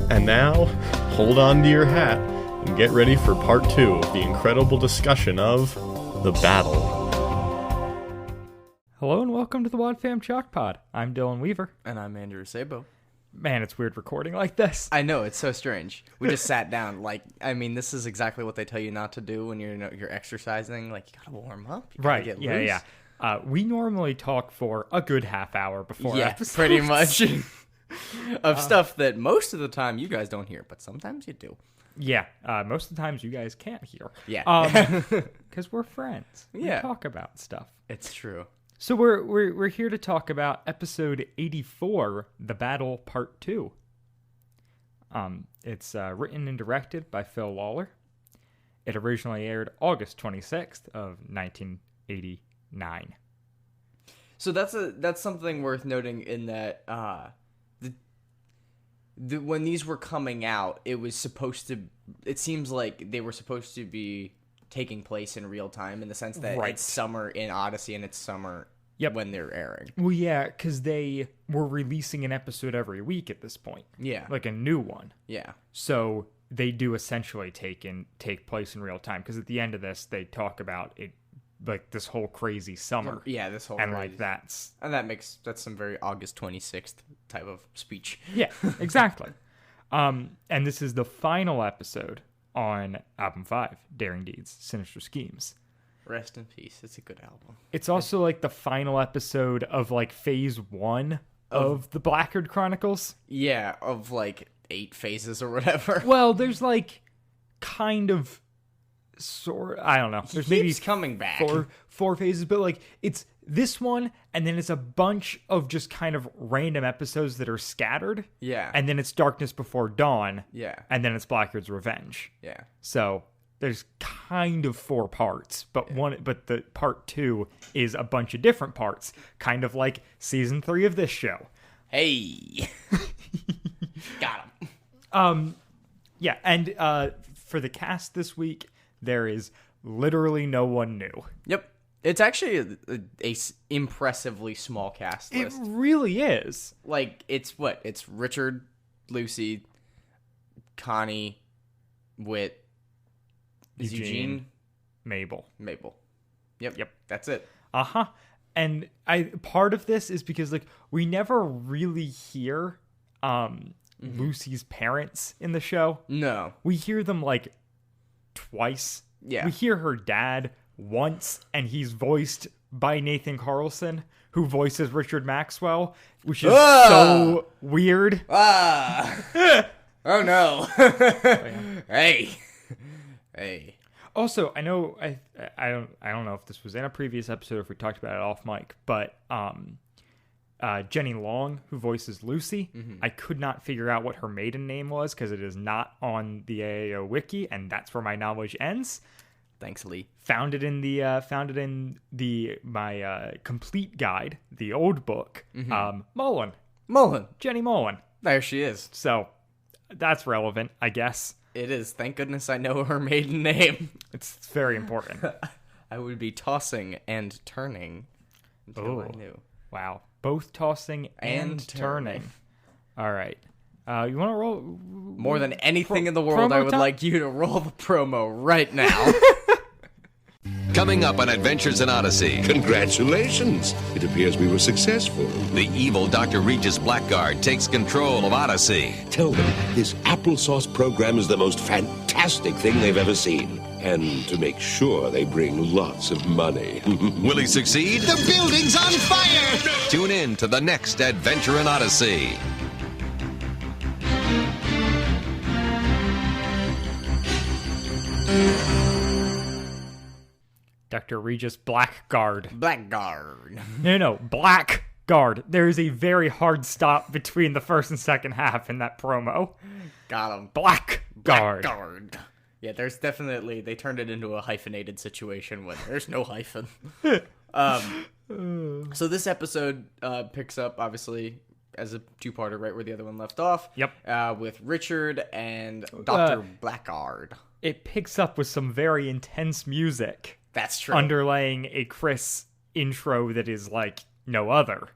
And now, hold on to your hat and get ready for part 2 of the incredible discussion of The Battle. Hello and welcome to the Wad Fam Chalk Pod. I'm Dylan Weaver. And I'm Andrew Sabo. Man, it's weird recording like this. I know, it's so strange. We just sat down. This is exactly what they tell you not to do when you're exercising. Like, you gotta warm up. You gotta get loose. Yeah. We normally talk for a good half hour before episodes. Pretty much. Of stuff that most of the time you guys don't hear, but sometimes you do. Yeah, most of the times you guys can't hear. Yeah. Because we're friends. Yeah. We talk about stuff. It's true. So we're here to talk about episode 84, The Battle Part 2. It's written and directed by Phil Lawler. It originally aired August 26th of 1989. So that's something worth noting in that when these were coming out, it seems like they were supposed to be taking place in real time in the sense that It's summer in Odyssey and it's summer when they're airing. Well, yeah, because they were releasing an episode every week at this point. Yeah. Like a new one. Yeah. So they do essentially take place in real time, because at the end of this, they talk about it, like this whole crazy summer. Yeah, this whole and crazy. Like that's some very August 26th type of speech. Yeah, exactly. And this is the final episode on album 5, Daring Deeds, Sinister Schemes. Rest in peace. It's a good album. It's also like the final episode of like phase 1 of the Blackgaard Chronicles. Yeah, of like 8 phases or whatever. Well, there's like kind of I don't know. There's maybe coming back. Four phases, but like it's this one, and then it's a bunch of just kind of random episodes that are scattered. Yeah. And then it's Darkness Before Dawn. Yeah. And then it's Blackgaard's Revenge. Yeah. So there's kind of 4 parts, but the part 2 is a bunch of different parts, kind of like season 3 of this show. Hey. Got him. Yeah, and for the cast this week, there is literally no one new. Yep. It's actually a impressively small cast list. It really is. Like, it's Richard, Lucy, Connie, Whit, Eugene, Mabel. Yep. That's it. Uh-huh. And part of this is because like we never really hear Lucy's parents in the show. No. We hear them like twice. Yeah. We hear her dad once, and he's voiced by Nathan Carlson, who voices Richard Maxwell, which is so weird. Oh no. Hey. Also, I know I don't know if this was in a previous episode or if we talked about it off mic, but Jenny Long, who voices Lucy, I could not figure out what her maiden name was because it is not on the AAO wiki, and that's where my knowledge ends. Thanks, Lee. Found it in my complete guide, the old book. Mullen, Jenny Mullen. There she is. So that's relevant, I guess. It is. Thank goodness I know her maiden name. It's very important. I would be tossing and turning until I knew. Wow. Both tossing and turning. All right. You want to roll? More than anything in the world, I would like you to roll the promo right now. Coming up on Adventures in Odyssey. Congratulations. It appears we were successful. The evil Dr. Regis Blackgaard takes control of Odyssey. Tell them this applesauce program is the most fantastic thing they've ever seen. And to make sure they bring lots of money. Will he succeed? The building's on fire! Tune in to the next Adventure in Odyssey. Dr. Regis Blackgaard. Blackgaard. No, Blackgaard. There is a very hard stop between the first and second half in that promo. Got him. Blackgaard. Yeah, there's definitely, they turned it into a hyphenated situation when there's no hyphen. So this episode picks up, obviously, as a two-parter, right where the other one left off. Yep. With Richard and Dr. Blackgaard. It picks up with some very intense music. That's true. Underlaying a Chris intro that is like no other.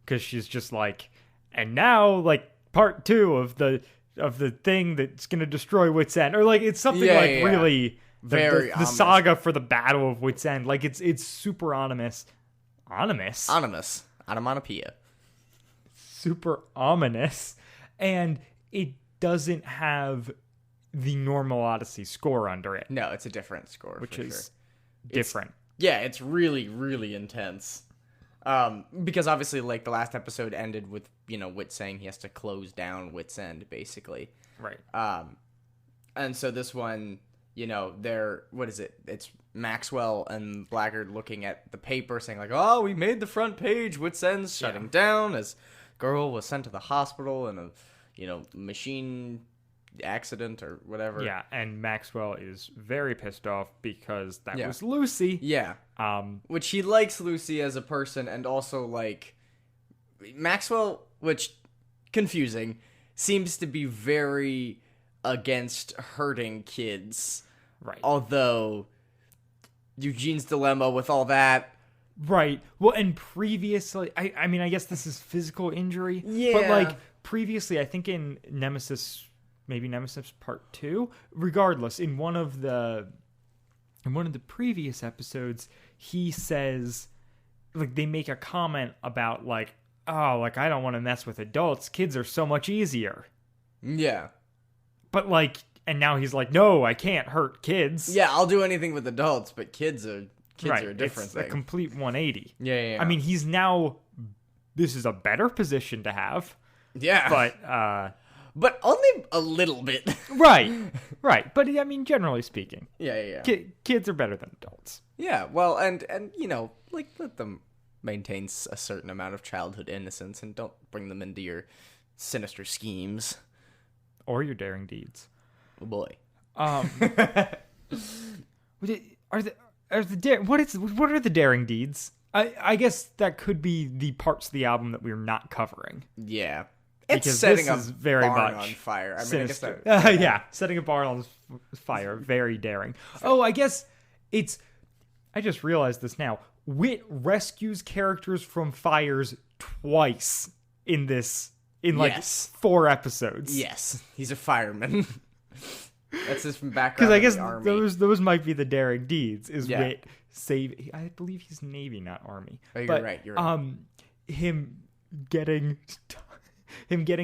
Because she's just like, and now, like, part 2 of the the thing that's going to destroy Wits End, or like it's something really the saga for the Battle of Wits End. Like it's super ominous. Onomatopoeia. Super ominous, and it doesn't have the normal Odyssey score under it. No, it's a different score, which for is sure. different. It's really, really intense. Because obviously, like, the last episode ended with, Wit saying he has to close down Wits End, basically. Right. And so this one, what is it? It's Maxwell and Blackgaard looking at the paper saying, like, oh, we made the front page, Wits End's shutting down as girl was sent to the hospital in a, machine accident or whatever. Yeah, and Maxwell is very pissed off because that was Lucy. Yeah. Which he likes Lucy as a person, and also, like, Maxwell, which, confusing, seems to be very against hurting kids. Right. Although, Eugene's dilemma with all that. Right. Well, and previously, I mean, I guess this is physical injury. Yeah. But, like, previously, I think in Nemesis Part 2, regardless, in one of the previous episodes, he says, like, they make a comment about, like, oh, like, I don't want to mess with adults. Kids are so much easier. Yeah. But, like, and now he's like, no, I can't hurt kids. Yeah, I'll do anything with adults, but kids are a different thing. It's a complete 180. Yeah. I mean, this is a better position to have. Yeah. But only a little bit. Right. But, I mean, generally speaking. Yeah. Kids are better than adults. Yeah, well, and like, let them maintain a certain amount of childhood innocence and don't bring them into your sinister schemes. Or your daring deeds. Oh, boy. What are the daring deeds? I guess that could be the parts of the album that we're not covering. Yeah. Because it's setting this is a very barn much on fire. I mean, sinister. I guess that, yeah, setting a barn on fire, very daring. Oh, I guess I just realized this now. Wit rescues characters from fires twice in 4 episobles. Yes, he's a fireman. That's his background. Because I guess in the army. those might be the daring deeds. Wit save? I believe he's Navy, not Army. Oh, you're right. You're right. Him getting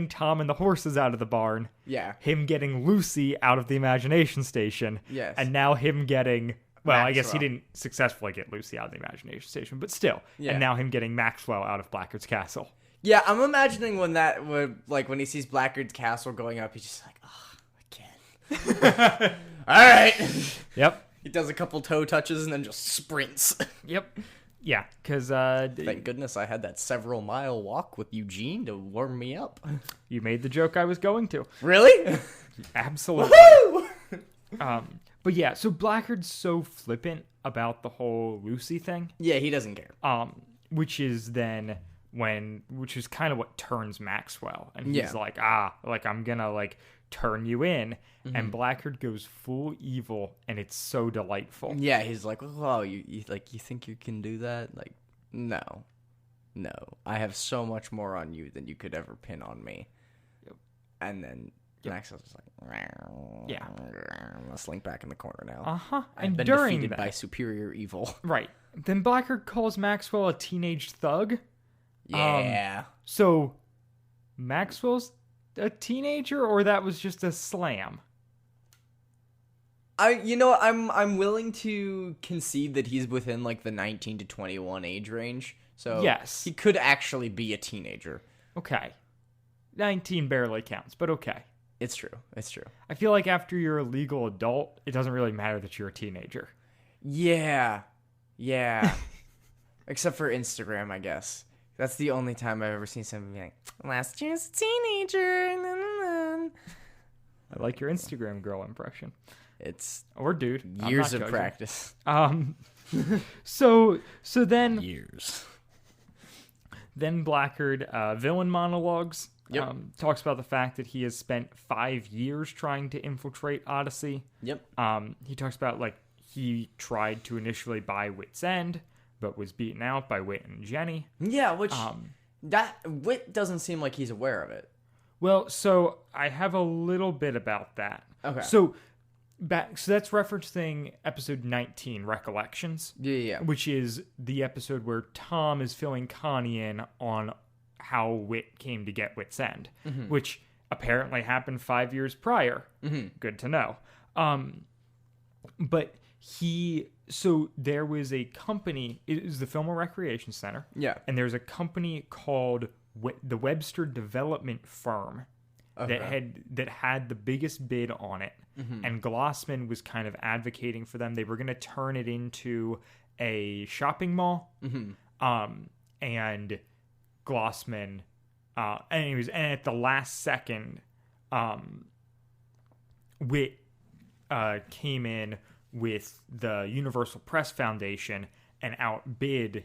Tom and the horses out of the barn. Yeah. Him getting Lucy out of the imagination station. Yes. And now him getting... Well, Maxwell. I guess he didn't successfully get Lucy out of the imagination station, but still. Yeah. And now him getting Maxwell out of Blackgaard's castle. Yeah, I'm imagining when he sees Blackgaard's castle going up, he's just like, oh, again. All right. Yep. He does a couple toe touches and then just sprints. Yep. Yeah, because... Thank goodness I had that several-mile walk with Eugene to warm me up. You made the joke I was going to. Really? Absolutely. Woohoo! But yeah, so Blackgaard's so flippant about the whole Lucy thing. Yeah, he doesn't care. Which is kind of what turns Maxwell. And he's like, I'm gonna turn you in. Mm-hmm. And Blackgaard goes full evil, and it's so delightful. Yeah, he's like, oh, you think you can do that? Like, no. I have so much more on you than you could ever pin on me. Yep. And then Maxwell's just like, yeah, let's slink back in the corner now. Uh-huh. And been during defeated by superior evil. Right. Then Blackgaard calls Maxwell a teenage thug. Yeah. So Maxwell's a teenager, or that was just a slam? I'm willing to concede that he's within the 19 to 21 age range. So yes, he could actually be a teenager. Okay. 19 barely counts, but okay. It's true. I feel like after you're a legal adult, it doesn't really matter that you're a teenager. Yeah. Except for Instagram, I guess. That's the only time I've ever seen somebody be like, last year's a teenager. I like your Instagram girl impression. It's or dude. Years of practice. So then years. Then Blackgaard villain monologues. Yep. Talks about the fact that he has spent 5 years trying to infiltrate Odyssey. Yep. He talks about he tried to initially buy Wit's End, but was beaten out by Wit and Jenny. Yeah, which that Wit doesn't seem like he's aware of it. Well, so I have a little bit about that. Okay. So that's referencing episode 19, Recollections. Yeah. Which is the episode where Tom is filling Connie in on how Wit came to get Wit's End, which apparently happened 5 years prior. Good to know. But so there was a company, it was the Film and Recreation Center. Yeah. And there's a company called the Webster Development Firm that had the biggest bid on it. And Glossman was kind of advocating for them. They were going to turn it into a shopping mall. And Glossman, and at the last second, Wit came in with the Universal Press Foundation and outbid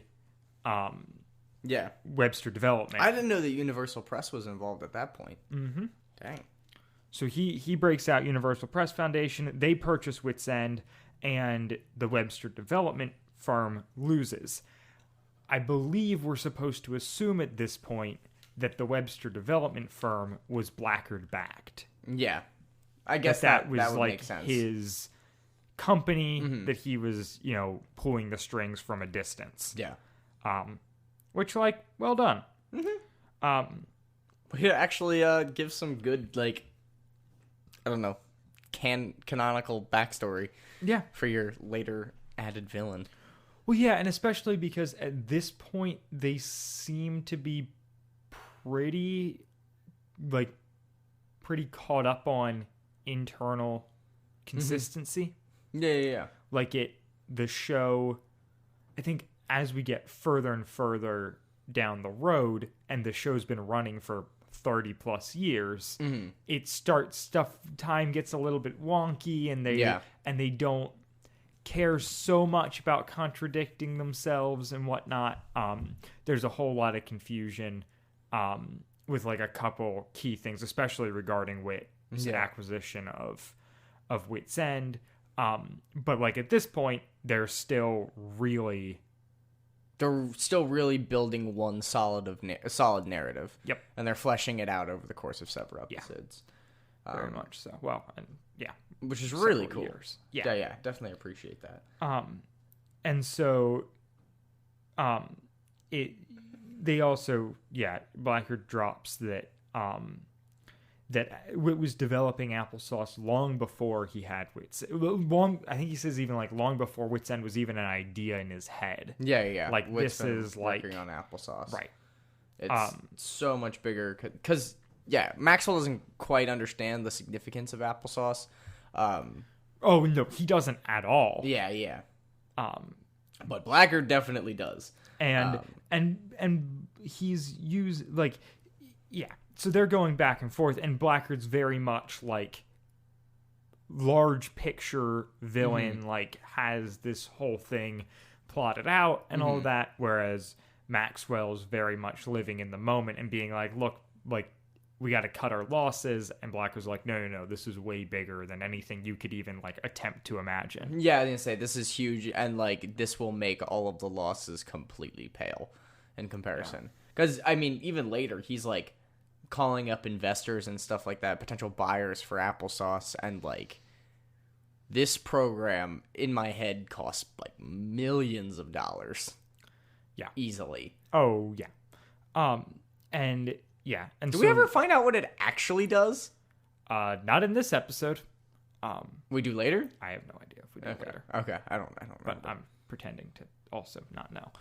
Webster Development. I didn't know that Universal Press was involved at that point. Dang. So he breaks out Universal Press Foundation. They purchase Wit's End, and the Webster Development firm loses. I believe we're supposed to assume at this point that the Webster Development firm was Blackgaard backed. Yeah. I guess that was would like make sense. his company that he was, pulling the strings from a distance. Yeah. Which, well done. It actually gives some good, I don't know, canonical backstory. Yeah. For your later added villain. Well, yeah, and especially because at this point they seem to be pretty caught up on internal consistency. Yeah. The show, I think as we get further and further down the road, and the show's been running for 30 plus years, time gets a little bit wonky, and they don't care so much about contradicting themselves and whatnot. There's a whole lot of confusion with a couple key things, especially regarding Wit's acquisition of Wit's End. But at this point, they're still really building one solid narrative. Yep. And they're fleshing it out over the course of several episodes. Very much so. Well, and which is really cool. Years. Yeah, definitely appreciate that. And so, they also, Blackgaard drops that that Wit was developing applesauce long before he had Wit's. I think he says even long before Wit's End was even an idea in his head. Yeah. This is working on applesauce, right? It's so much bigger because Maxwell doesn't quite understand the significance of applesauce. Oh no, he doesn't at all. Yeah. But Blackgaard definitely does. And he's used so they're going back and forth, and Blackgaard's very much large picture villain, has this whole thing plotted out and all that, whereas Maxwell's very much living in the moment and being look, we got to cut our losses, and Blackgaard's no, this is way bigger than anything you could even attempt to imagine. Yeah, I was gonna say this is huge, and this will make all of the losses completely pale in comparison. Because even later he's calling up investors and stuff like that, potential buyers for applesauce, and this program in my head costs millions of dollars. Yeah, easily. Oh yeah, and do we ever find out what it actually does? Not in this episode. We do later. I have no idea if we do later. Okay, I don't know. But I'm pretending to also not know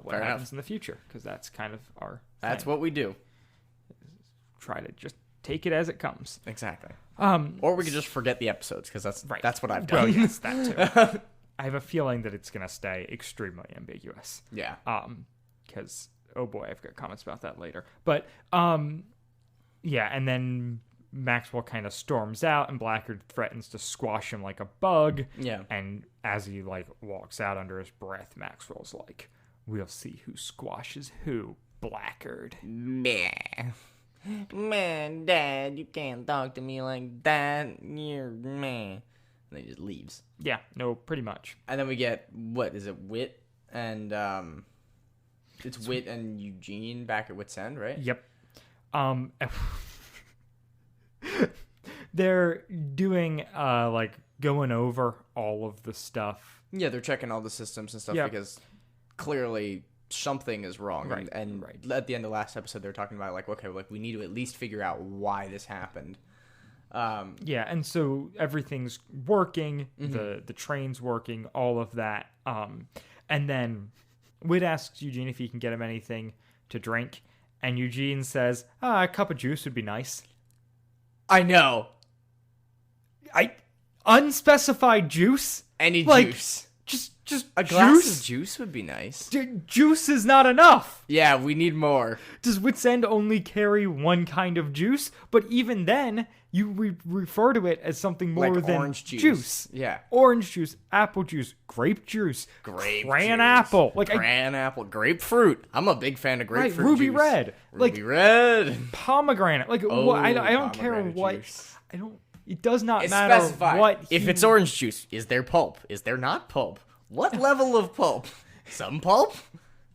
what happens in the future, because that's kind of our. That's thing. what we do. Try to just take it as it comes. Exactly. Or we could just forget the episodes, because that's right. That's what I've done. Well, yes, that too. I have a feeling that it's gonna stay extremely ambiguous. Yeah. Because oh boy, I've got comments about that later. But and then Maxwell kind of storms out, and Blackgaard threatens to squash him like a bug. Yeah. And as he walks out under his breath, Maxwell's "We'll see who squashes who, Blackgaard." Meh. Man, Dad, you can't talk to me like that. You're meh. And then he just leaves. Yeah, no, pretty much. And then we get, what is it, Wit and it's Wit and Eugene back at Wit's End, right? Yep. They're doing, like, going over all of the stuff. Yeah, they're checking all the systems and stuff because clearly something is wrong. Right. And at the end of the last episode, they're talking about, like, okay, like, we need to at least figure out why this happened. Yeah, and so everything's working, the train's working, all of that. And then Whit asks Eugene if he can get him anything to drink, and Eugene says, a cup of juice would be nice. I know. Unspecified juice? Any like, juice. Just a glass juice? of juice would be nice. Juice is not enough. Yeah, we need more. Does Wit's End only carry one kind of juice? But even then, you refer to it as something more like than orange juice. Yeah. Orange juice, apple juice, grape juice, cran apple. Cran apple, grapefruit. I'm a big fan of grapefruit right, ruby juice. red. Ruby red. Pomegranate. Like, I don't care what. Juice. It does not matter specified. what. If it's orange juice, is there pulp? Is there not pulp? What level of pulp? Some pulp?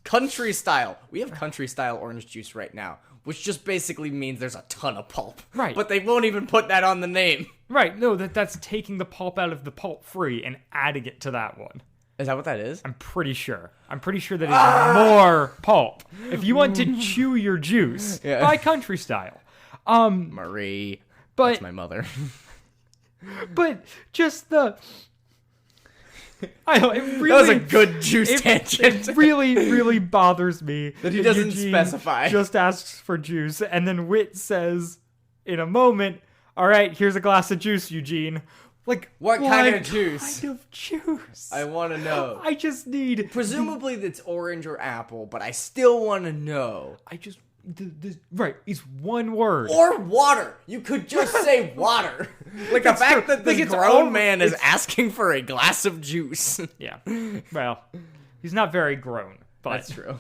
Country style. We have country style orange juice right now, which just basically means there's a ton of pulp. Right. But they won't even put that on the name. Right. No, that's taking the pulp out of the pulp free and adding it to that one. Is that what that is? I'm pretty sure that it's more pulp. If you want to chew your juice, buy country style. Marie. But that's my mother. But just the... I don't. It really, that was a good juice tangent. It really bothers me that he doesn't Eugene specify. Just asks for juice, and then Whit says, in a moment, "All right, here's a glass of juice, Eugene." Like, what kind of juice? Kind of juice. I want to know. I just need. Presumably, that's orange or apple, but I still want to know. Right, it's one word. Or water. You could just say water. Like the fact that this grown man is asking for a glass of juice. Yeah. Well, he's not very grown, but that's true.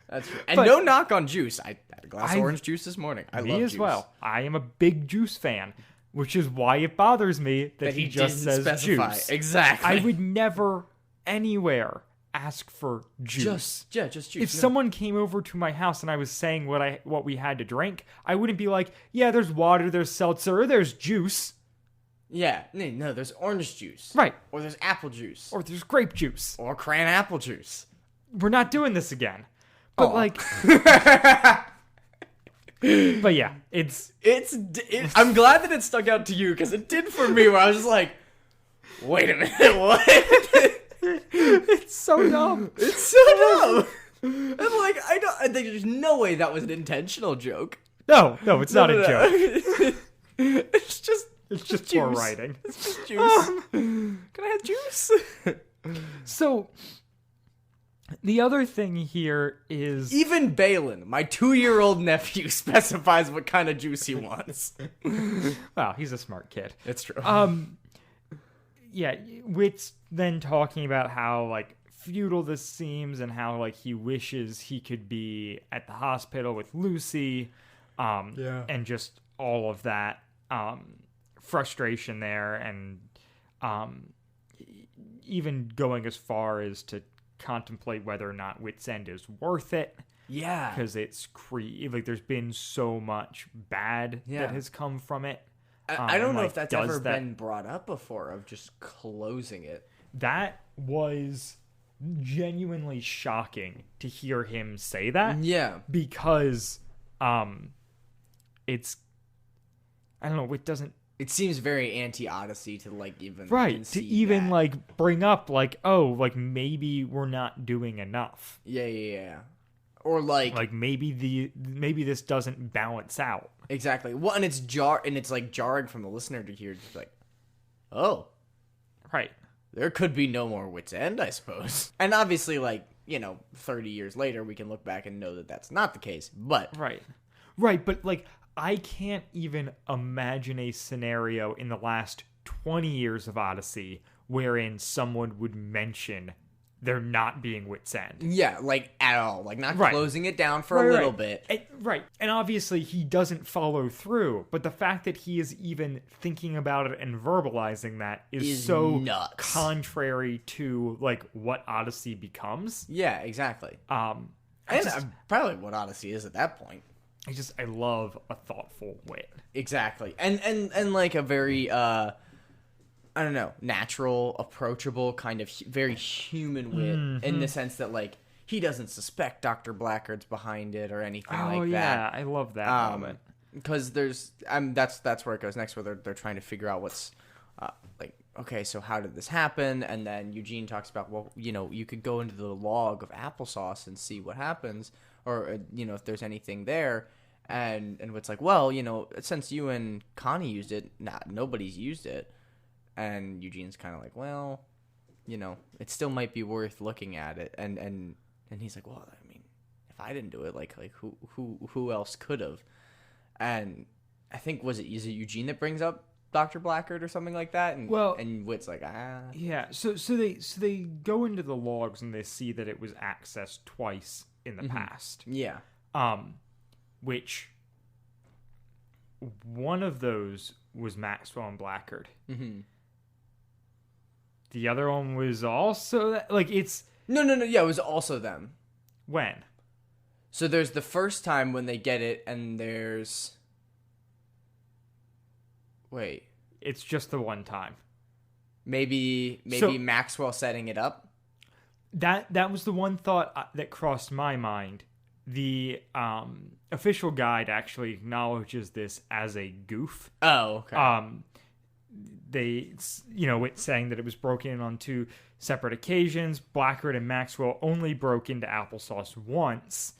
That's true. And no knock on juice. I had a glass of orange juice this morning. I love juice. Me as well. I am a big juice fan, which is why it bothers me that he just says specify. Juice. Exactly. I would never anywhere ask for juice. Just juice. If someone came over to my house and I was saying what we had to drink, I wouldn't be like, yeah, there's water, there's seltzer, or there's juice. Yeah, no, there's orange juice. Right. Or there's apple juice. Or there's grape juice. Or cran apple juice. We're not doing this again. But like... But yeah, it's I'm glad that it stuck out to you, because it did for me, where I was just like, wait a minute, what? It's so dumb. It's so dumb. And like, I think there's no way that was an intentional joke. No, it's not a joke. It's just poor writing. It's just juice. Can I have juice? So, the other thing here is... Even Balin, my 2-year-old nephew, specifies what kind of juice he wants. Wow, he's a smart kid. It's true. Yeah, Wit's then talking about how, like, futile this seems and how, like, he wishes he could be at the hospital with Lucy. And just all of that frustration there, and even going as far as to contemplate whether or not Wit's End is worth it. Yeah. Because it's like there's been so much bad that has come from it. I don't know if that's ever been brought up before, of just closing it. That was genuinely shocking to hear him say that. Yeah. Because it's... I don't know, it doesn't... It seems very anti-Odyssey to, like, even... Right, to even, like, bring up, like, oh, like, maybe we're not doing enough. Yeah. Or, like... maybe this doesn't balance out. Exactly. Well, and it's jarring from the listener to hear, just like, oh. Right. There could be no more Wit's End, I suppose. And obviously, like, 30 years later, we can look back and know that that's not the case, but... Right, but, like, I can't even imagine a scenario in the last 20 years of Odyssey wherein someone would mention there not being Wit's End. Yeah, like, at all. Like, not closing it down for a little bit. And obviously he doesn't follow through, but the fact that he is even thinking about it and verbalizing that is so nuts. Contrary to, like, what Odyssey becomes. Yeah, exactly. And probably what Odyssey is at that point. I love a thoughtful wit. Exactly. And like a very I don't know, natural, approachable, kind of very human wit in the sense that like he doesn't suspect Dr. Blackgaard's behind it or anything like that. Oh yeah, I love that moment. Because there's that's where it goes next, where they're trying to figure out what's like, okay, so how did this happen? And then Eugene talks about, well, you know, you could go into the log of applesauce and see what happens, or you know, if there's anything there. And it's like, well, you know, since you and Connie used it, nobody's used it. And Eugene's kind of like, well, you know, it still might be worth looking at it. And he's like, well, I mean, if I didn't do it, like who else could have? And I think is it Eugene that brings up Dr. Blackgaard or something like that? And and Wit's like, yeah. So they go into the logs and they see that it was accessed twice in the past. Yeah. Which one of those was Maxwell and Blackgaard. Mm-hmm. The other one was also it's no. Yeah, it was also them. When? So there's the first time when they get it, and there's wait. It's just the one time. Maybe Maxwell setting it up. That was the one thought that crossed my mind. The official guide actually acknowledges this as a goof. Oh, okay. It's saying that it was broken in on 2 separate occasions. Blackgaard and Maxwell only broke into applesauce once.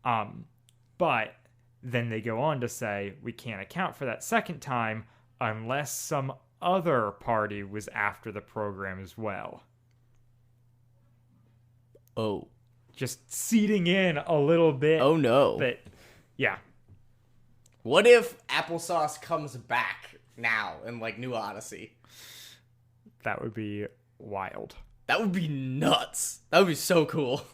But then they go on to say we can't account for that second time unless some other party was after the program as well. Oh. Just seeding in a little bit. Oh no. But yeah. What if applesauce comes back now in like New Odyssey? That would be wild. That would be nuts. That would be so cool.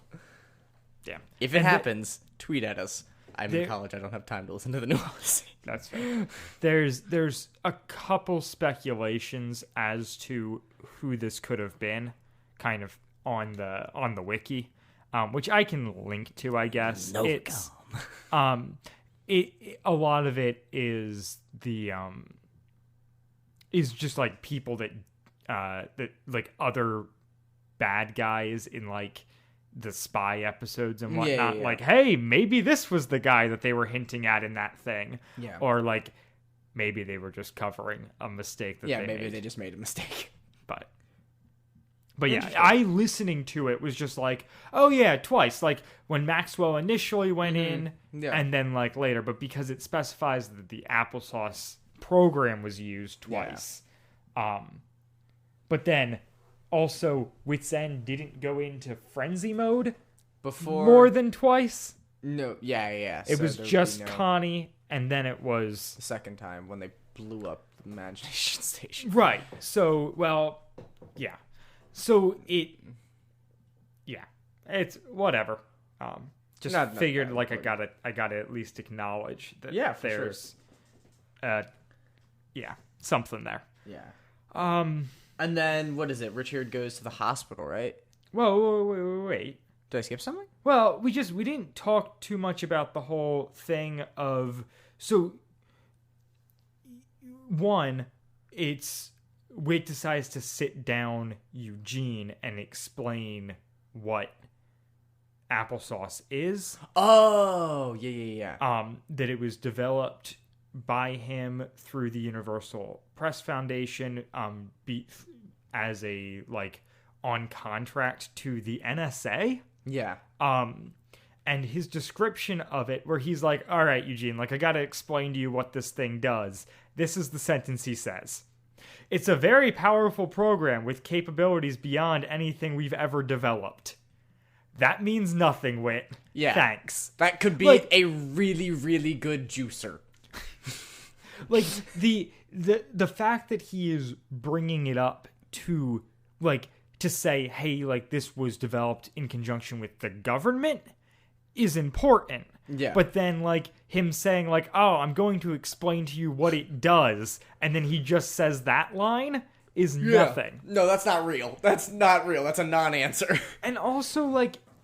Yeah. If it happens, tweet at us. I'm in college. I don't have time to listen to the New Odyssey. That's fair. There's a couple speculations as to who this could have been, kind of on the wiki. Which I can link to, I guess. No, it's a lot of it is is just like people that like other bad guys in like the spy episodes and whatnot. Yeah. Like, hey, maybe this was the guy that they were hinting at in that thing. Yeah. Or like maybe they were just covering a mistake that they made. Yeah, maybe they just made a mistake. But yeah, I listening to it was just like, oh yeah, twice. Like when Maxwell initially went in, and then like later. But because it specifies that the applesauce program was used twice, but then also Wit's End didn't go into frenzy mode before more than twice. No, yeah. It was just Connie, and then it was the second time when they blew up the Imagination Station. Right. So, well, yeah. So it's whatever. Just figured like I gotta at least acknowledge that there's, something there. Yeah. And then what is it? Richard goes to the hospital, right? Whoa, wait. Did I skip something? Well, we didn't talk too much about the whole thing of one, it's. Wit decides to sit down Eugene and explain what applesauce is. Oh, yeah. That it was developed by him through the Universal Press Foundation, as a on contract to the NSA. Yeah. And his description of it, where he's like, "All right, Eugene, I gotta explain to you what this thing does." This is the sentence he says. It's a very powerful program with capabilities beyond anything we've ever developed. That means nothing, Wit. Yeah. Thanks. That could be a really, really good juicer. The fact that he is bringing it up to say, hey, this was developed in conjunction with the government is important. Yeah. But then, him saying, oh, I'm going to explain to you what it does, and then he just says that line is nothing. No, that's not real. That's not real. That's a non-answer. And also,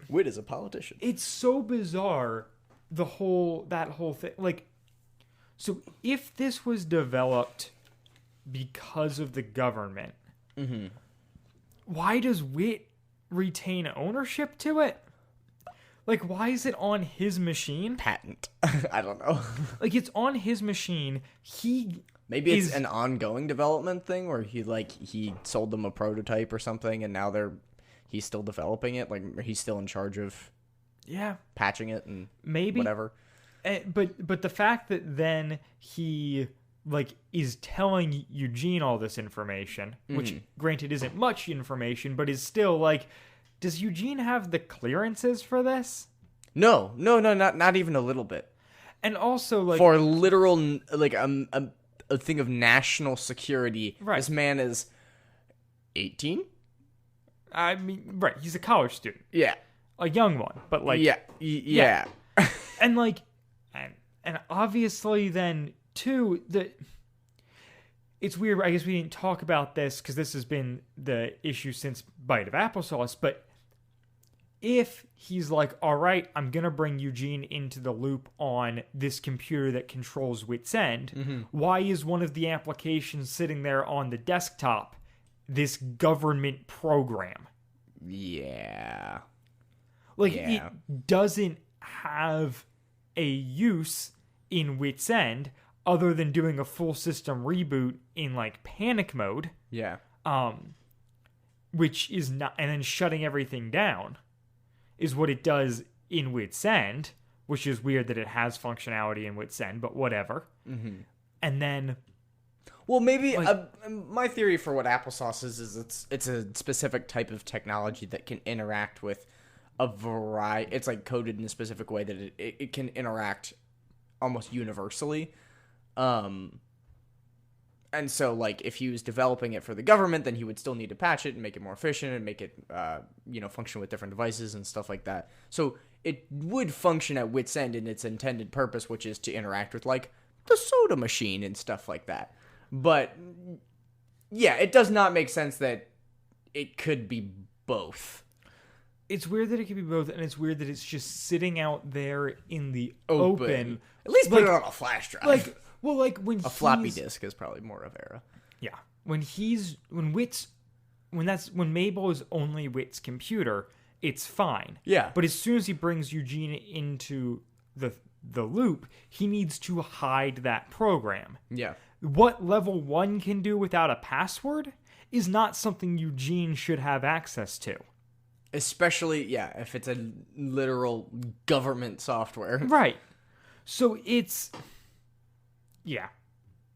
Wit is a politician. It's so bizarre that whole thing, like, so if this was developed because of the government, why does Wit retain ownership to it? Like, why is it on his machine? Patent. I don't know. Like, it's on his machine. Maybe it's an ongoing development thing where he sold them a prototype or something, and now he's still developing it. Like, he's still in charge of patching it and maybe whatever. But the fact that then he is telling Eugene all this information, which granted isn't much information, but is still like, does Eugene have the clearances for this? No, not even a little bit. And also, like, for literal, like, a thing of national security, right. This man is 18? I mean, right, he's a college student. Yeah. A young one, but like... Yeah. And like, and obviously then, too, it's weird, I guess we didn't talk about this, because this has been the issue since Bite of Applesauce, but if he's like, all right, I'm going to bring Eugene into the loop on this computer that controls Wit's End, why is one of the applications sitting there on the desktop this government program? Yeah. Like, it doesn't have a use in Wit's End other than doing a full system reboot in, like, panic mode. Yeah. Which is not... And then shutting everything down is what it does in Wit's End, which is weird that it has functionality in Wit's End, but whatever. Mm-hmm. And then... Well, maybe my theory for what applesauce is it's a specific type of technology that can interact with a variety. It's like coded in a specific way that it can interact almost universally. And so, like, if he was developing it for the government, then he would still need to patch it and make it more efficient and make it, function with different devices and stuff like that. So it would function at Wit's End in its intended purpose, which is to interact with, like, the soda machine and stuff like that. But, yeah, it does not make sense that it could be both. It's weird that it could be both, and it's weird that it's just sitting out there in the open. At least put it on a flash drive. When a floppy disk is probably more of era. Yeah. When Mabel is only Wit's computer, it's fine. Yeah. But as soon as he brings Eugene into the loop, he needs to hide that program. Yeah. What level 1 can do without a password is not something Eugene should have access to. Especially, if it's a literal government software. Right. So it's... Yeah.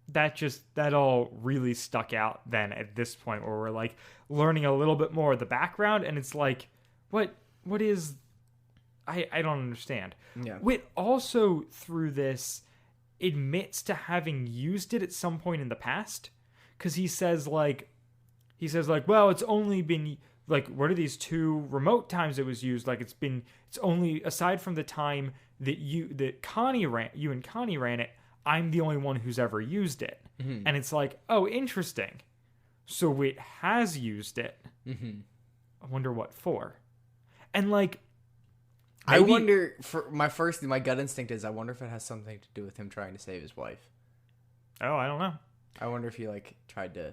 That all really stuck out then at this point where we're, like, learning a little bit more of the background, and it's like, what is... I don't understand. Yeah. Wit also, through this, admits to having used it at some point in the past, because he says, well, it's only been... Like, what are these 2 remote times it was used? Like, it's only, aside from the time that you and Connie ran it, I'm the only one who's ever used it. Mm-hmm. And it's like, oh, interesting. So it has used it. Mm-hmm. I wonder what for. And, like, maybe, I wonder, my gut instinct is, I wonder if it has something to do with him trying to save his wife. Oh, I don't know. I wonder if he, like, tried to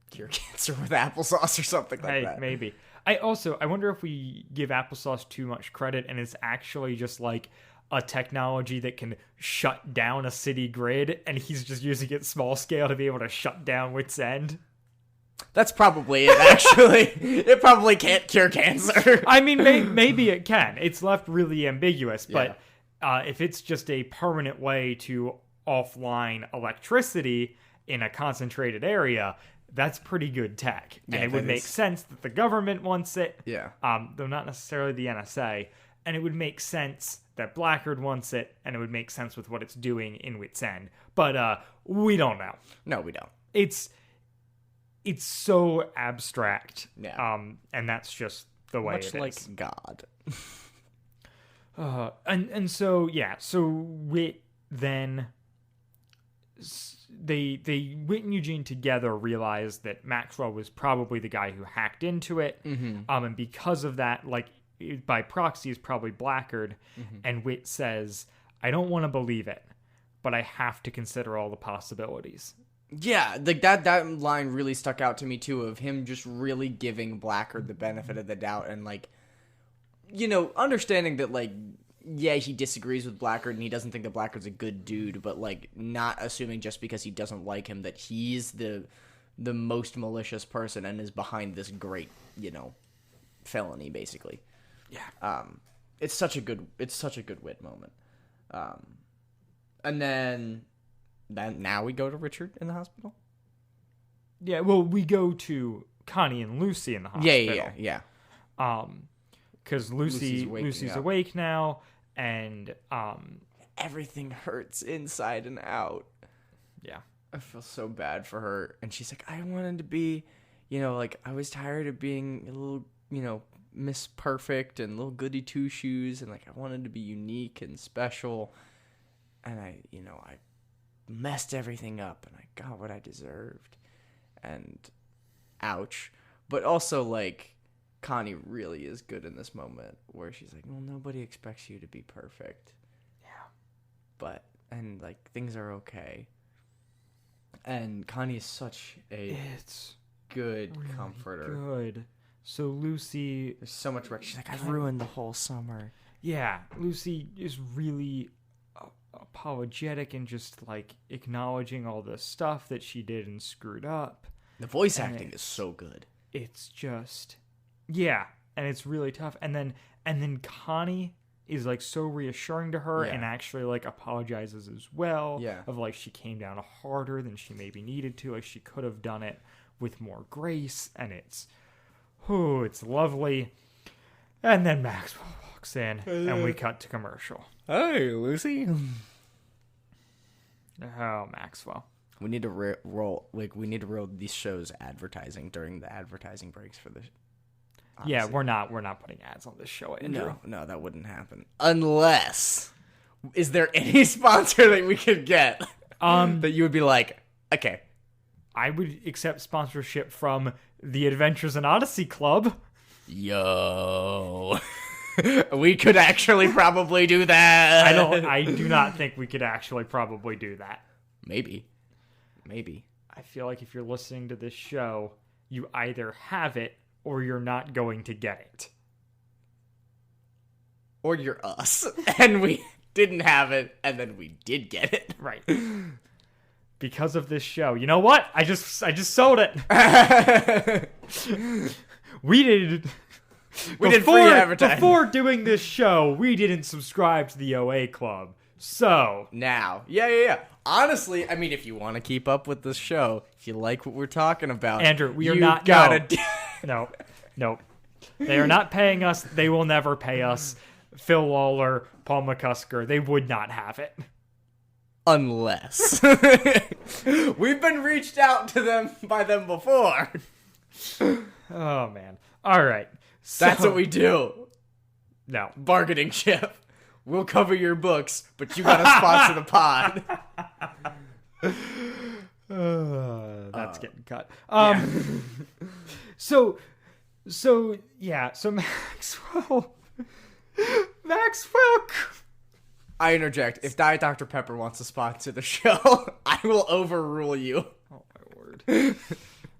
cure cancer with applesauce or something like that. Maybe. I wonder if we give applesauce too much credit and it's actually just like a technology that can shut down a city grid, and he's just using it small scale to be able to shut down Wit's End. That's probably it, actually. It probably can't cure cancer. I mean, maybe it can. It's left really ambiguous, but if it's just a permanent way to offline electricity in a concentrated area, that's pretty good tech. And it would make sense that the government wants it, though not necessarily the NSA, and it would make sense that Blackgaard wants it, and it would make sense with what it's doing in Wit's End. But we don't know. No, we don't. It's so abstract. Yeah. And that's just the way much it like is. God. So Wit then... Wit and Eugene together realized that Maxwell was probably the guy who hacked into it. Mm-hmm. And because of that, like, by proxy is probably Blackgaard, and Wit says, I don't want to believe it, but I have to consider all the possibilities. Yeah, like that line really stuck out to me too, of him just really giving Blackgaard the benefit of the doubt and, like, you know, understanding that, like, yeah, he disagrees with Blackgaard and he doesn't think that Blackgaard's a good dude, but, like, not assuming just because he doesn't like him that he's the most malicious person and is behind this great, you know, felony, basically. Yeah. It's such a good Wit moment. And then now we go to Richard in the hospital? Yeah, well, we go to Connie and Lucy in the hospital. Yeah. Because Lucy's awake now, and everything hurts inside and out. Yeah. I feel so bad for her. And she's like, I wanted to be, you know, like, I was tired of being a little, you know, Miss Perfect and little goody two-shoes, and, like, I wanted to be unique and special. And I messed everything up, and I got what I deserved. And ouch. But also, like, Connie really is good in this moment where she's like, well, nobody expects you to be perfect. Yeah. And, like, things are okay. And Connie is such a good really comforter. Good. So Lucy... There's so much wreck. She's like, I've ruined the whole summer. Yeah. Lucy is really apologetic and just, like, acknowledging all the stuff that she did and screwed up. The voice acting is so good. It's just... Yeah. And it's really tough. And then Connie is, like, so reassuring to her and actually, like, apologizes as well. Yeah. Of, like, she came down harder than she maybe needed to. Like, she could have done it with more grace. And it's lovely. And then Maxwell walks in and we cut to commercial. Hey, Lucy. Oh, Maxwell. We need to roll these shows advertising during the advertising breaks for the Odyssey. Yeah, we're not putting ads on this show, Andrew. No, that wouldn't happen. Unless, is there any sponsor that we could get that you would be like, okay. I would accept sponsorship from the Adventures in Odyssey Club. Yo. We could actually probably do that. I do not think we could actually probably do that. Maybe. I feel like if you're listening to this show, you either have it or you're not going to get it. Or you're us. And we didn't have it, and then we did get it. Right. Because of this show. You know what? I just sold it. We did free advertising. Before doing this show, we didn't subscribe to the OA Club. So now, yeah. Honestly, I mean, if you want to keep up with this show, if you like what we're talking about, Andrew, we are not. No. They are not paying us. They will never pay us. Phil Lawler, Paul McCusker, they would not have it. Unless we've been reached out to them by them before. Oh man! All right, that's what we do. No bargaining chip. We'll cover your books, but you gotta sponsor the pod. That's getting cut. Yeah. So Maxwell. I interject. If Diet Dr. Pepper wants to sponsor the show, I will overrule you. Oh my word.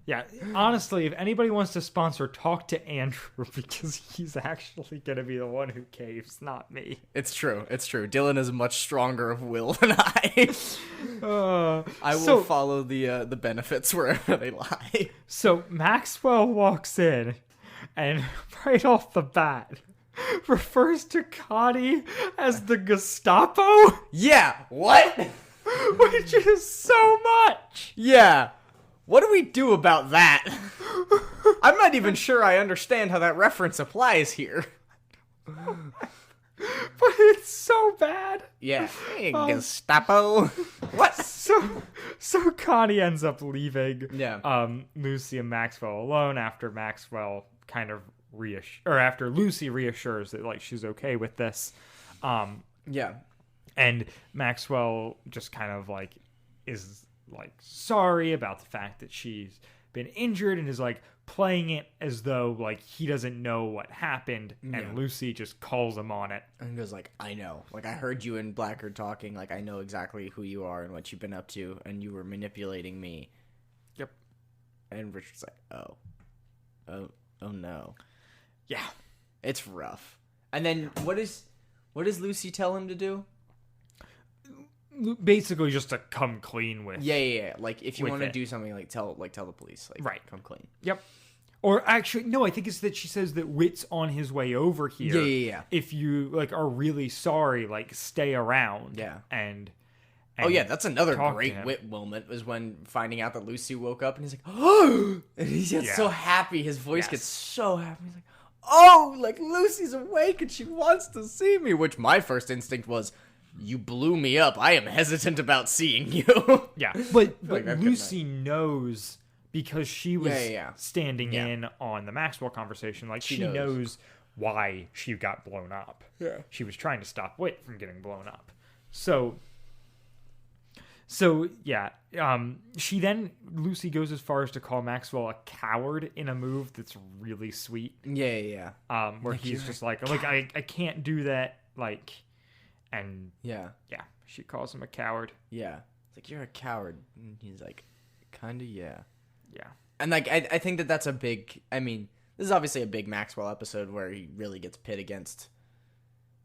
Yeah, honestly, if anybody wants to sponsor, talk to Andrew, because he's actually going to be the one who caves, not me. It's true. Dylan is much stronger of will than I. I will follow the benefits wherever they lie. So Maxwell walks in, and right off the bat, refers to Connie as the Gestapo? Yeah, what? Which is so much. Yeah. What do we do about that? I'm not even sure I understand how that reference applies here. But it's so bad. Yeah. Hey, Gestapo. What? So Connie ends up leaving Lucy and Maxwell alone after Maxwell kind of after Lucy reassures that, like, she's okay with this. And Maxwell just kind of, like, is, like, sorry about the fact that she's been injured and is like playing it as though like he doesn't know what happened, and Lucy just calls him on it and goes like, I know, like I heard you and Blackgaard talking, like I know exactly who you are and what you've been up to, and you were manipulating me. Yep. And Richard's like, oh no. Yeah, it's rough. And then what does Lucy tell him to do? Basically just to come clean with. Yeah. Like if you want to do something, like tell the police, like right, come clean. Yep. Or actually, no, I think it's that she says that Whit's on his way over here. Yeah. If you like are really sorry, like stay around. Yeah. And oh yeah, that's another great Whit moment was when finding out that Lucy woke up and he's like, oh, and he gets so happy. His voice gets so happy. He's like, oh, like Lucy's awake and she wants to see me. Which my first instinct was, you blew me up. I am hesitant about seeing you. Yeah, but Lucy knows because she was standing in on the Maxwell conversation. Like she knows why she got blown up. Yeah, she was trying to stop Whit from getting blown up. So yeah, Lucy goes as far as to call Maxwell a coward in a move that's really sweet. Yeah. Where he's just like I can't do that, like. And yeah, she calls him a coward. Yeah, it's like, you're a coward. And he's like, kind of, yeah. And like, I think that's a big. I mean, this is obviously a big Maxwell episode where he really gets pit against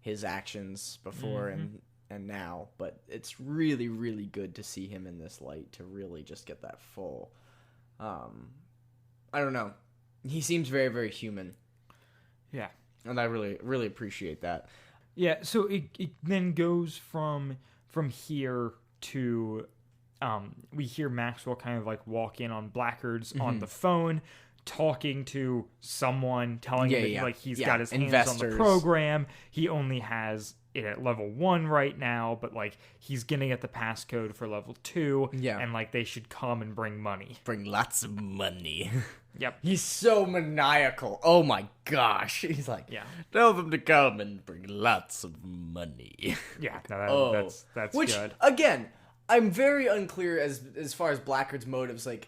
his actions before and now. But it's really, really good to see him in this light to really just get that full. I don't know. He seems very, very human. Yeah, and I really, really appreciate that. Yeah, so it then goes from here to we hear Maxwell kind of like walk in on Blackgaard's on the phone, talking to someone, telling him that like he's got his hands on the program. He only has it at level 1 right now, but like he's gonna get the passcode for level 2. Yeah, and like they should come and bring money. Bring lots of money. Yep. He's so maniacal. Oh my gosh. He's like, tell them to come and bring lots of money. Yeah, no, that's Which, good. Again, I'm very unclear as far as Blackgaard's motives. Like,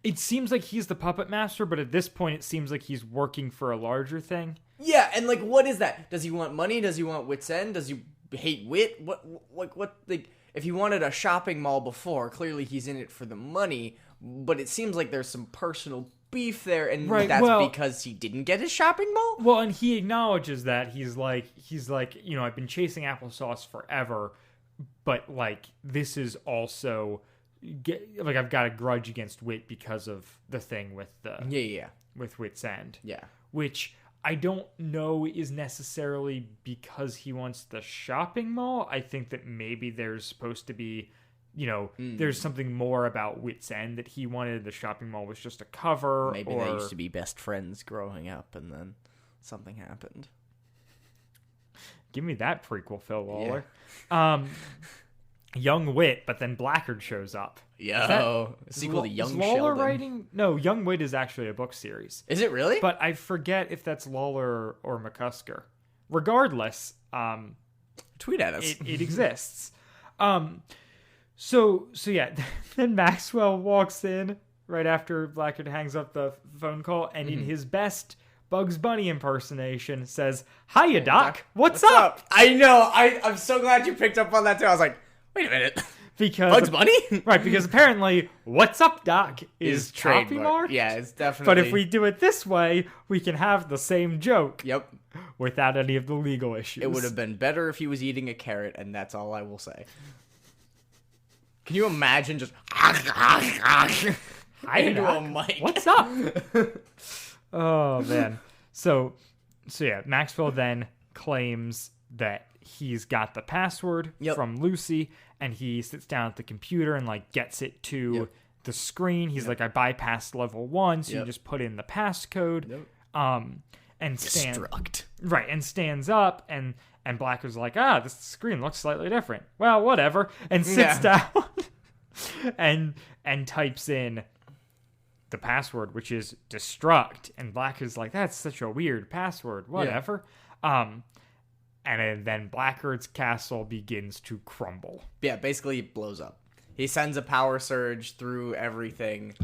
it seems like he's the puppet master, but at this point it seems like he's working for a larger thing. Yeah, and like, what is that? Does he want money? Does he want Wit's End? Does he hate Wit? What like, if he wanted a shopping mall before, clearly he's in it for the money, but it seems like there's some personal beef there, and that's because he didn't get his shopping mall? Well, and he acknowledges that. He's like, you know, I've been chasing applesauce forever, but like this is also like I've got a grudge against Wit because of the thing with the with Wit's End. Yeah. Which I don't know is necessarily because he wants the shopping mall. I think that maybe there's supposed to be, you know, there's something more about Wit's End that he wanted. The shopping mall was just a cover. Maybe they used to be best friends growing up and then something happened. Give me that prequel, Phil Lawler. Yeah. Young Wit, but then Blackgaard shows up. Sequel to Young Lawler Sheldon. Writing? No, Young Wit is actually a book series. Is it really? But I forget if that's Lawler or McCusker. Regardless, tweet at us. It exists. So yeah, then Maxwell walks in right after Blackgaard hangs up the phone call, and in his best Bugs Bunny impersonation says, "Hiya, Doc. What's up?" I know. I'm so glad you picked up on that too. I was like, wait a minute. Because Bugs Bunny? Right, because apparently, "What's up, Doc" is trademark. Yeah, it's definitely. But if we do it this way, we can have the same joke. Yep. Without any of the legal issues. It would have been better if he was eating a carrot, and that's all I will say. Can you imagine just into a mic? What's up? Oh man. So yeah, Maxwell then claims that he's got the password from Lucy, and he sits down at the computer and like gets it to the screen. He's like, I bypassed level 1, so you just put in the passcode. And stands up, and Blackgaard's like, this screen looks slightly different. Well, whatever, and sits down and types in the password, which is destruct. And Blackgaard's like, that's such a weird password. Whatever. And then Blackgaard's castle begins to crumble. Yeah, basically it blows up. He sends a power surge through everything,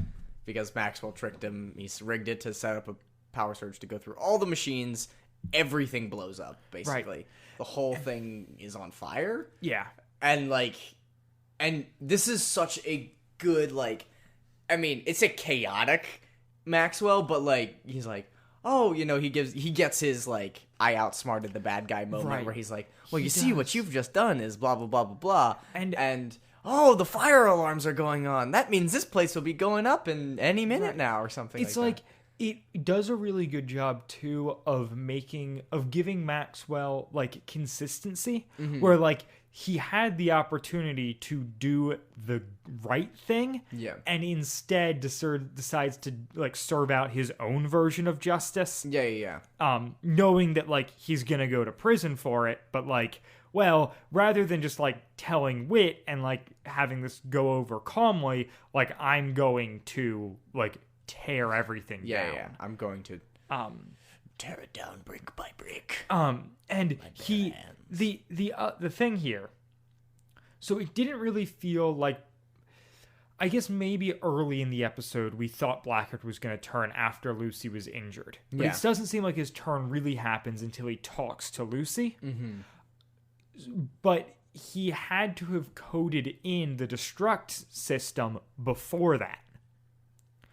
because Maxwell tricked him. He's rigged it to set up a power surge to go through all the machines. Everything blows up, basically. Right. The whole thing is on fire. Yeah. And this is such a good, it's a chaotic Maxwell, but he's like, oh, he gets his I outsmarted the bad guy moment where he's like, well, you see what you've just done is blah blah blah blah blah, and oh, the fire alarms are going on. That means this place will be going up in any minute now or something. It's that. It does a really good job too of giving Maxwell consistency, where he had the opportunity to do the right thing, and instead decides to serve out his own version of justice. Knowing that he's gonna go to prison for it, but well, rather than just telling Wit and having this go over calmly, I'm going to tear everything down. Yeah, I'm going to tear it down brick by brick. And the thing here, so it didn't really feel I guess maybe early in the episode we thought Blackgaard was going to turn after Lucy was injured. But it doesn't seem like his turn really happens until he talks to Lucy. But he had to have coded in the destruct system before that.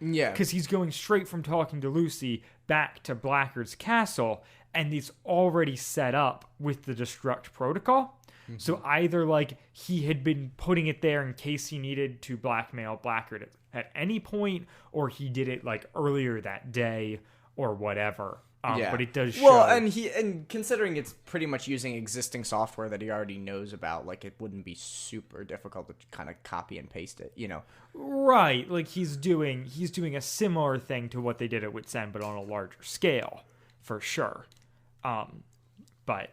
Yeah. Because he's going straight from talking to Lucy back to Blackgaard's castle, and it's already set up with the destruct protocol. So either he had been putting it there in case he needed to blackmail Blackgaard at any point, or he did it earlier that day or whatever. But it does show. Well, and considering it's pretty much using existing software that he already knows about, it wouldn't be super difficult to kind of copy and paste it, Right, he's doing a similar thing to what they did at Wit's End, but on a larger scale, for sure. But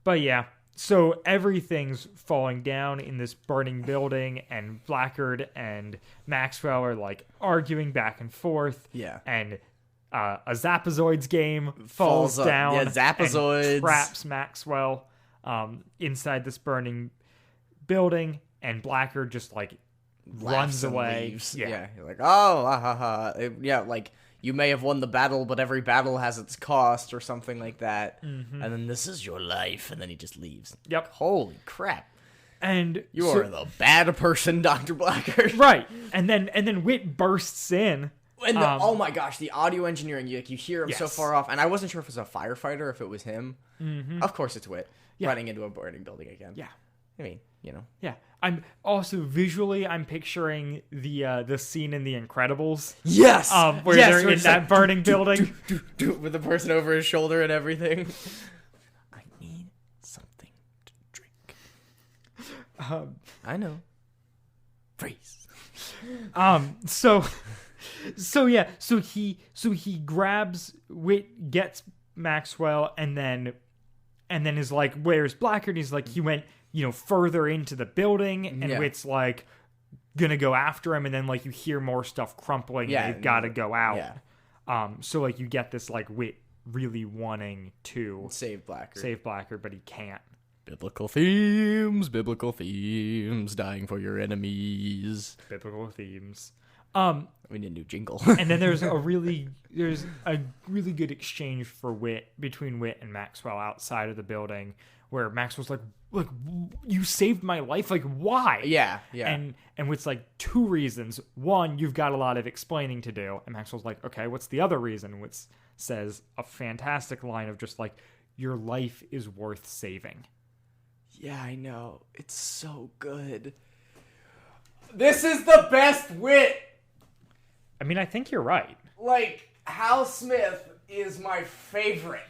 yeah. So everything's falling down in this burning building, and Blackgaard and Maxwell are arguing back and forth. Yeah. And a Zapazoids game falls down. Yeah, Zapazoids. And traps Maxwell inside this burning building, and Blackgaard just runs away. Leaves. Yeah. You're oh, ha ha. Yeah, you may have won the battle, but every battle has its cost or something like that. And then this is your life, and then he just leaves. Yep. Holy crap. And you are the bad person, Dr. Blackgaard. Right. And then Wit bursts in. And oh my gosh, the audio engineering, you hear him so far off, and I wasn't sure if it was a firefighter or if it was him. Of course it's Wit running into a burning building again. Yeah. I mean, Yeah. I'm also visually I'm picturing the scene in The Incredibles. Yes. Where they're in that burning building with the person over his shoulder and everything. I need something to drink. I know. Freeze. So he grabs Wit, gets Maxwell, and then is where's Blackgaard? He's he went further into the building, and Wit's gonna go after him, and then you hear more stuff crumpling, and they've got to go out. So you get this Wit really wanting to save Blackgaard, but he can't. Biblical themes, dying for your enemies. Biblical themes. We need a new jingle. And then there's a really good exchange between Wit and Maxwell outside of the building, where Maxwell's like, you saved my life. Why? Yeah. And Wit's two reasons. One, you've got a lot of explaining to do. And Maxwell's like, okay, what's the other reason? Wit says a fantastic line of just your life is worth saving. Yeah, I know. It's so good. This is the best Wit. I mean, I think you're right. Hal Smith is my favorite.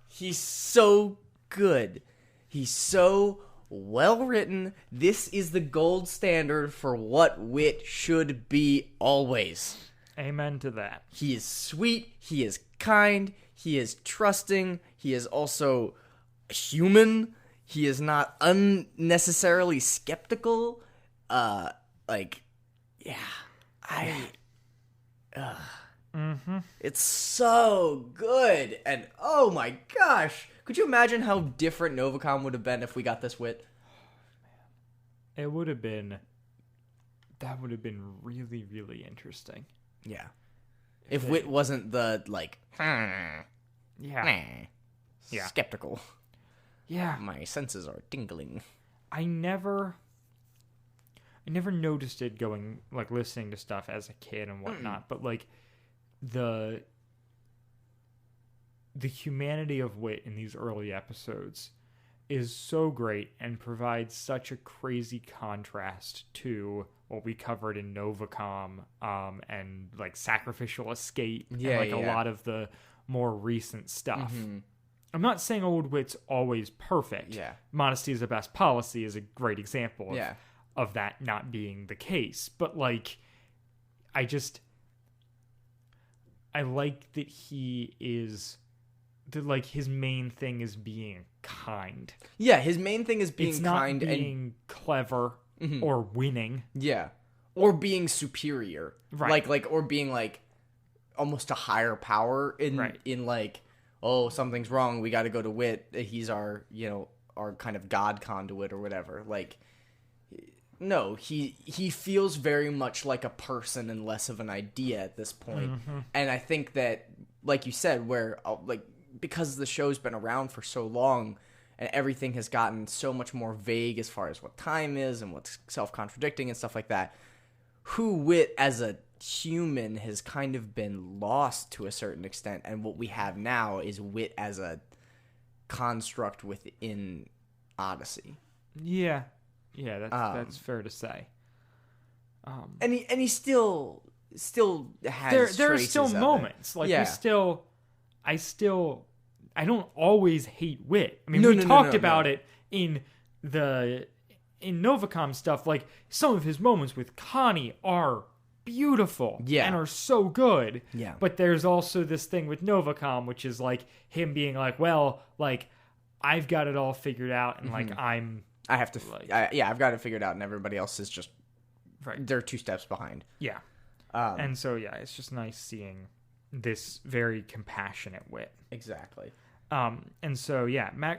He's so good. He's so well written. This is the gold standard for what Wit should be always. Amen to that. He is sweet. He is kind. He is trusting. He is also human. He is not unnecessarily skeptical. It's so good. And oh my gosh, could you imagine how different Novacom would have been if we got this Wit? It would have been That would have been really, really interesting. Yeah. If Wit wasn't the, like, skeptical. Yeah. My senses are tingling. I never noticed it going, like, listening to stuff as a kid and whatnot, but, like, the humanity of Wit in these early episodes is so great and provides such a crazy contrast to what we covered in Novacom, and, like, Sacrificial Escape, and, like, a lot of the more recent stuff. Mm-hmm. I'm not saying old Wit's always perfect. Yeah. Modesty is the best policy is a great example of that not being the case. But, like, I like that he is... like, his main thing is being kind. Yeah, his main thing is being kind. It's not being clever or winning. Yeah. Or being superior. Right. Like, or being, like, almost a higher power in like, oh, something's wrong, we got to go to Wit. He's our, our kind of god conduit or whatever. Like, no, he feels very much like a person and less of an idea at this point. Mm-hmm. And I think that, like you said, where, like, because the show's been around for so long and everything has gotten so much more vague as far as what time is and what's self-contradicting and stuff like that, who Wit as a human has kind of been lost to a certain extent, and what we have now is Wit as a construct within Odyssey. Yeah, that's fair to say. And he still has there are still moments like I don't always hate Wit. I mean, we talked about it in Novacom stuff. Like, some of his moments with Connie are beautiful and are so good. Yeah. But there's also this thing with Novacom, which is like him being like, well, like, I've got it all figured out, and like I've got it figured out, and everybody else is just they're 2 steps behind. Yeah. And so it's just nice seeing this very compassionate Wit. Exactly. And so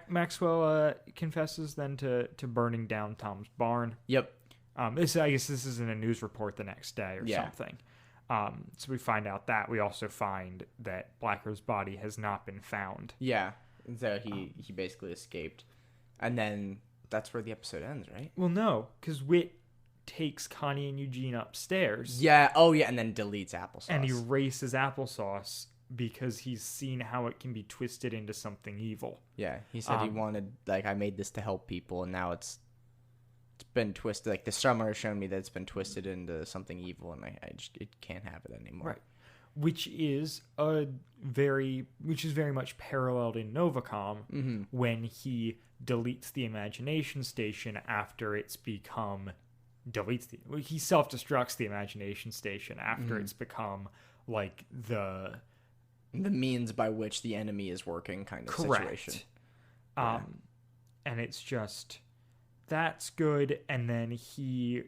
Maxwell confesses then to burning down Tom's barn. Yep. I guess this is in a news report the next day or something. So we find out that. We also find that Blackgaard's body has not been found. Yeah. So he basically escaped. And then that's where the episode ends, right? Well, no, because Wit takes Connie and Eugene upstairs. Yeah. Oh, yeah. And then deletes applesauce. And erases applesauce because he's seen how it can be twisted into something evil. Yeah. He said he wanted, like, I made this to help people, and now it's been twisted. Like, the summer has shown me that it's been twisted into something evil, and it can't have it anymore. Right. Which is very much paralleled in Novacom when he deletes the imagination station after it's become he self-destructs the imagination station after it's become like the means by which the enemy is working kind of situation. And it's just, that's good. And then he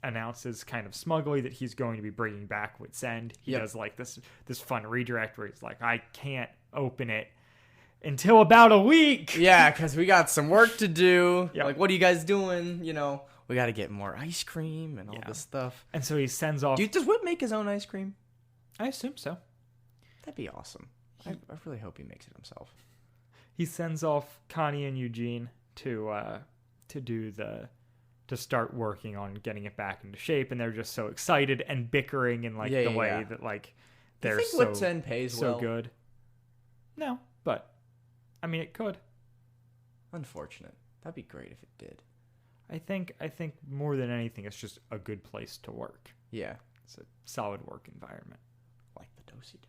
announces kind of smugly that he's going to be bringing back Wit's End. He does like this fun redirect where he's like, I can't open it until about a week. Yeah, because we got some work to do. Yep. Like, what are you guys doing? We got to get more ice cream and all this stuff. And so he sends off... Does Wit make his own ice cream? I assume so. That'd be awesome. I really hope he makes it himself. He sends off Connie and Eugene to start working on getting it back into shape, and they're just so excited and bickering in like the way that like they're you think Wit's End pays so good. No, but I mean it could. Unfortunate. That'd be great if it did. I think more than anything, it's just a good place to work. Yeah, it's a solid work environment, like the do-si-do.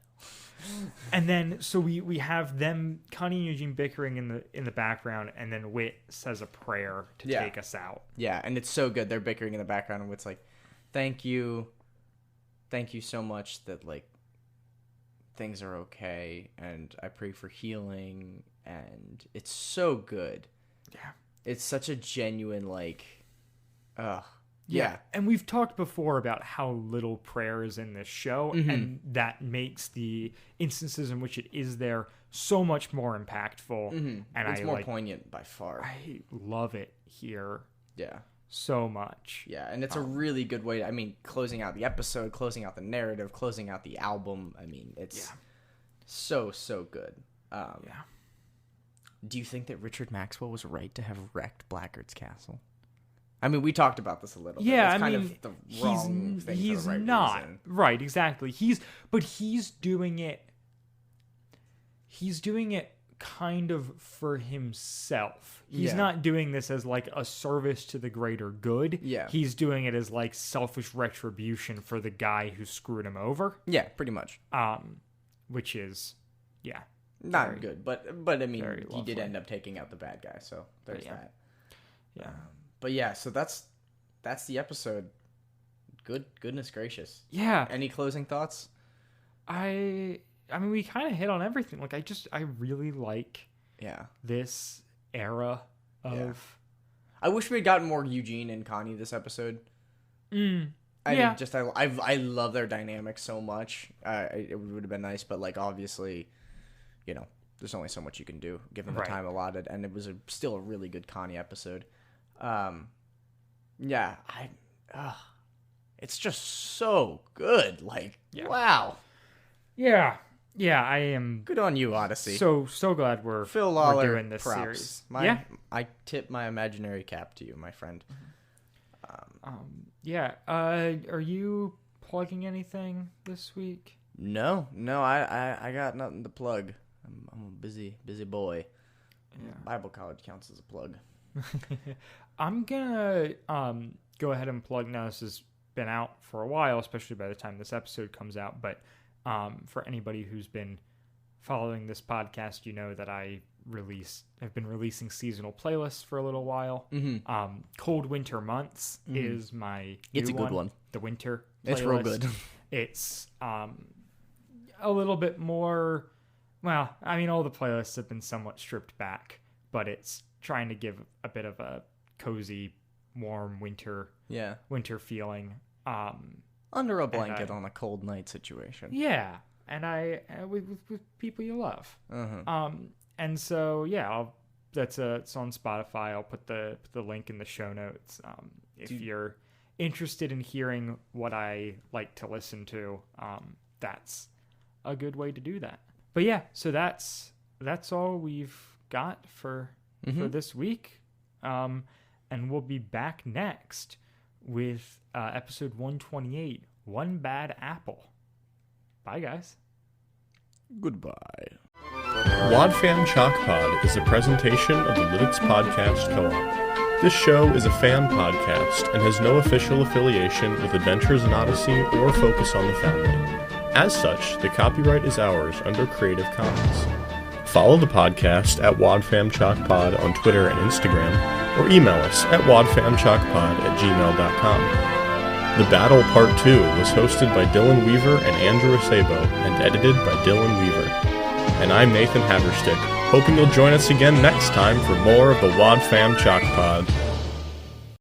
And then so we have them, Connie and Eugene, bickering in the background, and then Wit says a prayer to take us out. Yeah, and it's so good. They're bickering in the background, and Wit's like, thank you so much that like things are okay, and I pray for healing, and it's so good. Yeah. It's such a genuine, like, Yeah. And we've talked before about how little prayer is in this show, and that makes the instances in which it is there so much more impactful. And it's more poignant by far. I love it here. Yeah. so much. Yeah, and it's a really good way. I mean, closing out the episode, closing out the narrative, closing out the album. I mean, it's so good. Do you think that Richard Maxwell was right to have wrecked Blackgaard's castle? I mean, we talked about this a little bit. Yeah, it's I kind mean, of the wrong thing he's for the right not reason. right. Exactly. He's doing it. He's doing it kind of for himself. He's not doing this as like a service to the greater good. Yeah. He's doing it as like selfish retribution for the guy who screwed him over. Yeah, pretty much. Which is, Not good, but I mean, very he did lovely. end up taking out the bad guy, so there's that. Yeah. But yeah, so that's the episode. Goodness gracious. Yeah. Any closing thoughts? I mean, we kind of hit on everything. Like, I really like Yeah. this era of. I wish we had gotten more Eugene and Connie this episode. I mean, just I love their dynamic so much. It would have been nice, but like obviously, you know, there's only so much you can do given the time allotted, and it was still a really good Connie episode. It's just so good. Like, wow. Yeah, I am. Good on you, Odyssey. So glad we're Phil Lawler, doing this props. series. I tip my imaginary cap to you, my friend. Are you plugging anything this week? No, I got nothing to plug. I'm a busy boy. Yeah. Bible college counts as a plug. I'm gonna go ahead and plug. Now, this has been out for a while, especially by the time this episode comes out, but for anybody who's been following this podcast, you know that I've been releasing seasonal playlists for a little while. Cold Winter Months is my It's new a good one. The winter playlist. It's real good. It's a little bit more. Well, I mean, all the playlists have been somewhat stripped back, but it's trying to give a bit of a cozy, warm winter feeling. Under a blanket on a cold night situation. Yeah, and with people you love. And so it's on Spotify. I'll put the link in the show notes. If you're interested in hearing what I like to listen to, that's a good way to do that. But yeah, so that's all we've got for this week. And we'll be back next with episode 128, One Bad Apple. Bye, guys. Goodbye. Wadfam Chalk Pod is a presentation of the Lidditz Podcast Co-op. This show is a fan podcast and has no official affiliation with Adventures in Odyssey or Focus on the Family. As such, the copyright is ours under Creative Commons. Follow the podcast at WadFamChalkPod on Twitter and Instagram, or email us at wadfamchalkpod@gmail.com. The Battle Part 2 was hosted by Dylan Weaver and Andrew Acebo and edited by Dylan Weaver. And I'm Nathan Haverstick, hoping you'll join us again next time for more of the Wadfam Chalk Pod.